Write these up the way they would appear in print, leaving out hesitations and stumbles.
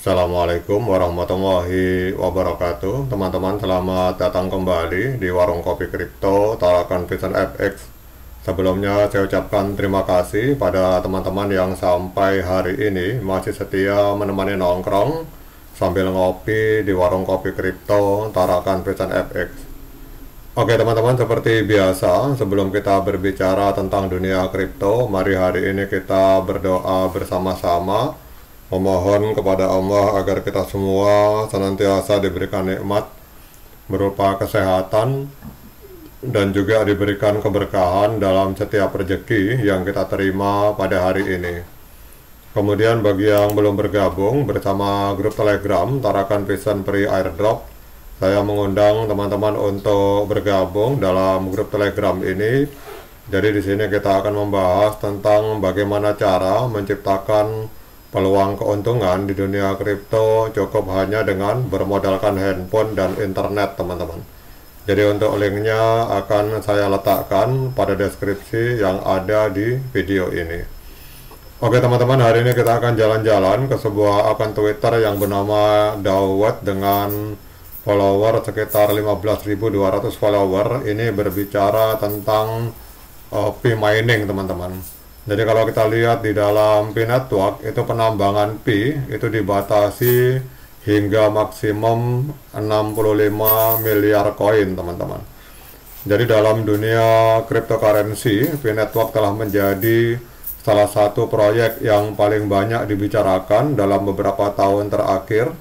Assalamualaikum warahmatullahi wabarakatuh. Teman-teman, selamat datang kembali di Warung Kopi Kripto Tarakan Vision FX. Sebelumnya saya ucapkan terima kasih pada teman-teman yang sampai hari ini masih setia menemani nongkrong sambil ngopi di Warung Kopi Kripto Tarakan Vision FX. Oke teman-teman, seperti biasa sebelum kita berbicara tentang dunia kripto, mari hari ini kita berdoa bersama-sama, memohon kepada Allah agar kita semua senantiasa diberikan nikmat berupa kesehatan dan juga diberikan keberkahan dalam setiap rezeki yang kita terima pada hari ini. Kemudian bagi yang belum bergabung bersama grup Telegram Tarakan Vision Free Airdrop, saya mengundang teman-teman untuk bergabung dalam grup Telegram ini. Jadi di sini kita akan membahas tentang bagaimana cara menciptakan peluang keuntungan di dunia kripto cukup hanya dengan bermodalkan handphone dan internet, teman-teman. Jadi untuk linknya akan saya letakkan pada deskripsi yang ada di video ini. Oke teman-teman, hari ini kita akan jalan-jalan ke sebuah akun Twitter yang bernama Dawet dengan follower sekitar 15.200 follower. Ini berbicara tentang P mining, teman-teman. Jadi kalau kita lihat di dalam P network itu penambangan P itu dibatasi hingga maksimum 65 miliar koin, teman-teman. Jadi dalam dunia cryptocurrency, P network telah menjadi salah satu proyek yang paling banyak dibicarakan dalam beberapa tahun terakhir.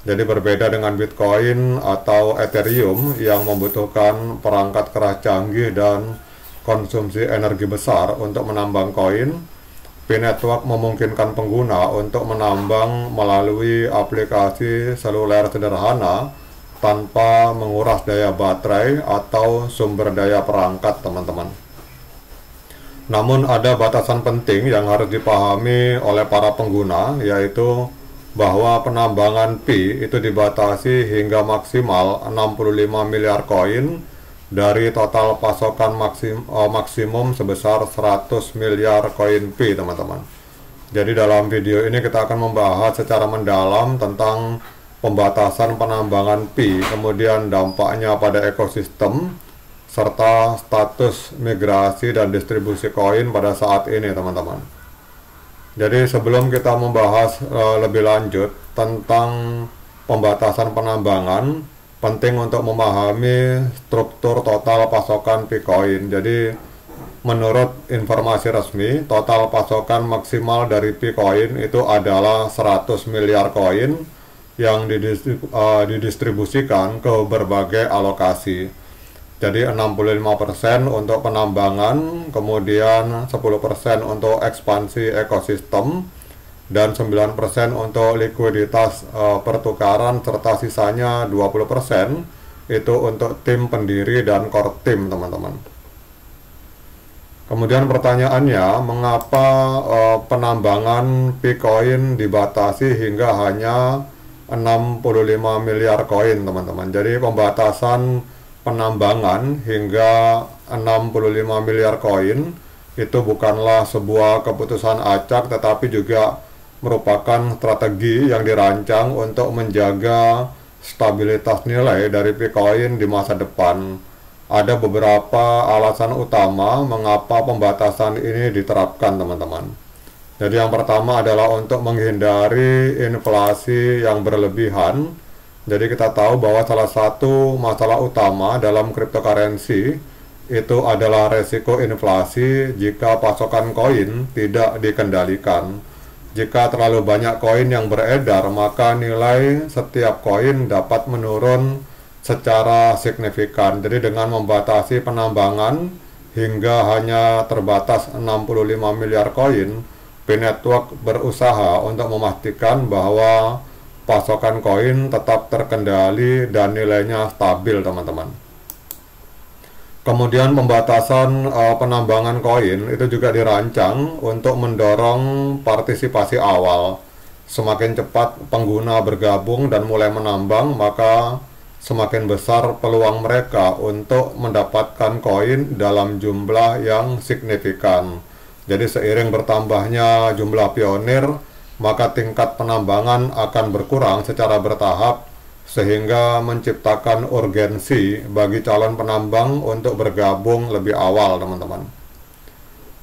Jadi berbeda dengan Bitcoin atau Ethereum yang membutuhkan perangkat keras canggih dan konsumsi energi besar untuk menambang koin, P network memungkinkan pengguna untuk menambang melalui aplikasi seluler sederhana tanpa menguras daya baterai atau sumber daya perangkat, teman-teman. Namun ada batasan penting yang harus dipahami oleh para pengguna, yaitu bahwa penambangan P itu dibatasi hingga maksimal 65 miliar koin dari total pasokan maksimum sebesar 100 miliar koin P, teman-teman. Jadi dalam video ini kita akan membahas secara mendalam tentang pembatasan penambangan P, kemudian dampaknya pada ekosistem, serta status migrasi dan distribusi koin pada saat ini, teman-teman. Jadi sebelum kita membahas lebih lanjut tentang pembatasan penambangan, penting untuk memahami struktur total pasokan Bitcoin. Jadi menurut informasi resmi, total pasokan maksimal dari Bitcoin itu adalah 100 miliar koin yang didistribusikan ke berbagai alokasi. Jadi 65% untuk penambangan, kemudian 10% untuk ekspansi ekosistem, dan 9% untuk likuiditas pertukaran, serta sisanya 20% itu untuk tim pendiri dan core team, teman-teman. Kemudian pertanyaannya, mengapa penambangan Bitcoin dibatasi hingga hanya 65 miliar koin, teman-teman. Jadi pembatasan penambangan hingga 65 miliar koin itu bukanlah sebuah keputusan acak, tetapi juga merupakan strategi yang dirancang untuk menjaga stabilitas nilai dari Bitcoin di masa depan. Ada beberapa alasan utama mengapa pembatasan ini diterapkan, teman-teman. Jadi yang pertama adalah untuk menghindari inflasi yang berlebihan. Jadi kita tahu bahwa salah satu masalah utama dalam cryptocurrency itu adalah resiko inflasi jika pasokan koin tidak dikendalikan. Jika terlalu banyak koin yang beredar, maka nilai setiap koin dapat menurun secara signifikan. Jadi dengan membatasi penambangan hingga hanya terbatas 65 miliar koin, P network berusaha untuk memastikan bahwa pasokan koin tetap terkendali dan nilainya stabil, teman-teman. Kemudian pembatasan penambangan koin itu juga dirancang untuk mendorong partisipasi awal. Semakin cepat pengguna bergabung dan mulai menambang, maka semakin besar peluang mereka untuk mendapatkan koin dalam jumlah yang signifikan. Jadi seiring bertambahnya jumlah pionir, maka tingkat penambangan akan berkurang secara bertahap sehingga menciptakan urgensi bagi calon penambang untuk bergabung lebih awal, teman-teman.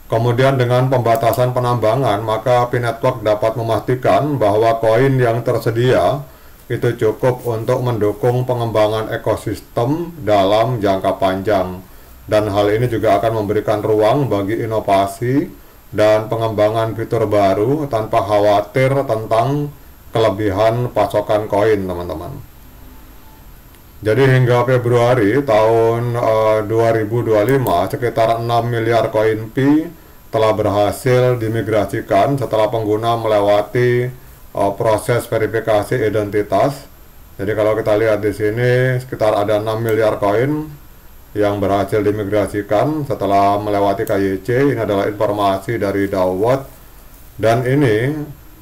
Kemudian dengan pembatasan penambangan, maka P-Network dapat memastikan bahwa koin yang tersedia itu cukup untuk mendukung pengembangan ekosistem dalam jangka panjang. Dan hal ini juga akan memberikan ruang bagi inovasi dan pengembangan fitur baru tanpa khawatir tentang kelebihan pasokan koin, teman-teman. Jadi hingga Februari tahun 2025, sekitar 6 miliar koin Pi telah berhasil dimigrasikan setelah pengguna melewati proses verifikasi identitas. Jadi kalau kita lihat di sini, sekitar ada 6 miliar koin yang berhasil dimigrasikan setelah melewati KYC. Ini adalah informasi dari DAO. Dan ini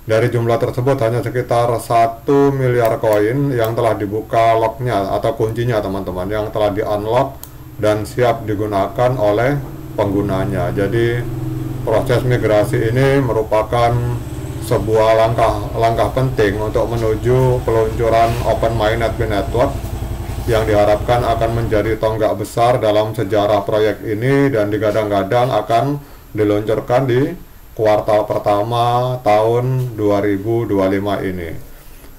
dari jumlah tersebut hanya sekitar 1 miliar koin yang telah dibuka locknya atau kuncinya, teman-teman, yang telah di-unlock dan siap digunakan oleh penggunanya. Jadi proses migrasi ini merupakan sebuah langkah penting untuk menuju peluncuran Open Mainnet P-Network yang diharapkan akan menjadi tonggak besar dalam sejarah proyek ini dan digadang-gadang akan diluncurkan di kuartal pertama tahun 2025 ini.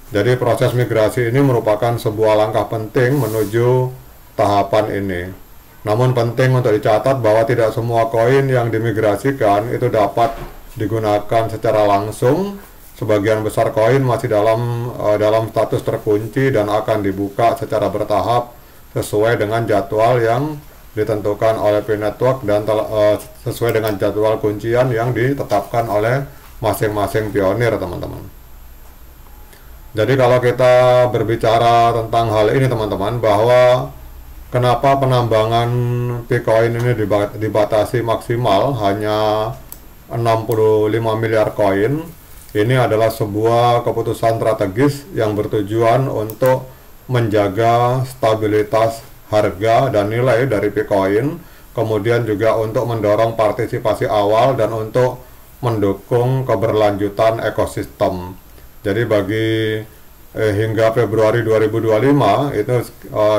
Jadi proses migrasi ini merupakan sebuah langkah penting menuju tahapan ini. Namun penting untuk dicatat bahwa tidak semua koin yang dimigrasikan itu dapat digunakan secara langsung. Sebagian besar koin masih dalam status terkunci dan akan dibuka secara bertahap sesuai dengan jadwal yang ditentukan oleh P-Network dan sesuai dengan jadwal kuncian yang ditetapkan oleh masing-masing pionir, teman-teman. Jadi kalau kita berbicara tentang hal ini, teman-teman, bahwa kenapa penambangan Bitcoin ini dibatasi maksimal hanya 65 miliar koin, ini adalah sebuah keputusan strategis yang bertujuan untuk menjaga stabilitas harga dan nilai dari Bitcoin, kemudian juga untuk mendorong partisipasi awal dan untuk mendukung keberlanjutan ekosistem. Jadi bagi hingga Februari 2025 itu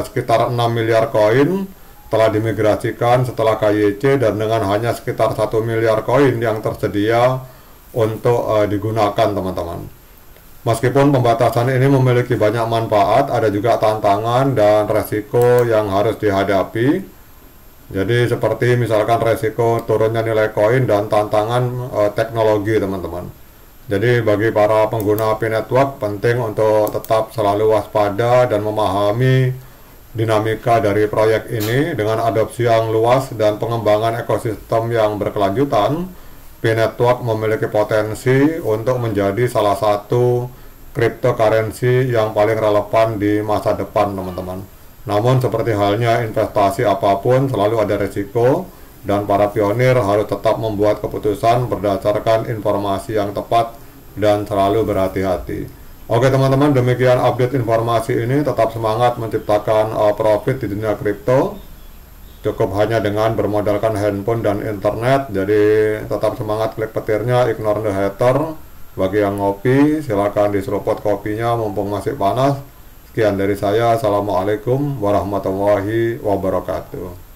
sekitar 6 miliar koin telah dimigrasikan setelah KYC dan dengan hanya sekitar 1 miliar koin yang tersedia untuk digunakan, teman-teman. Meskipun pembatasan ini memiliki banyak manfaat, ada juga tantangan dan resiko yang harus dihadapi. Jadi seperti misalkan resiko turunnya nilai koin dan tantangan teknologi, teman-teman. Jadi bagi para pengguna P-Network penting untuk tetap selalu waspada dan memahami dinamika dari proyek ini. Dengan adopsi yang luas dan pengembangan ekosistem yang berkelanjutan, P-Network memiliki potensi untuk menjadi salah satu cryptocurrency yang paling relevan di masa depan, teman-teman. Namun seperti halnya investasi apapun selalu ada risiko dan para pionir harus tetap membuat keputusan berdasarkan informasi yang tepat dan selalu berhati-hati. Oke, teman-teman, demikian update informasi ini. Tetap semangat menciptakan profit di dunia kripto. Cukup hanya dengan bermodalkan handphone dan internet. Jadi tetap semangat, klik petirnya, ignore the hater. Bagi yang ngopi, silakan diseruput kopinya mumpung masih panas. Sekian dari saya. Assalamualaikum warahmatullahi wabarakatuh.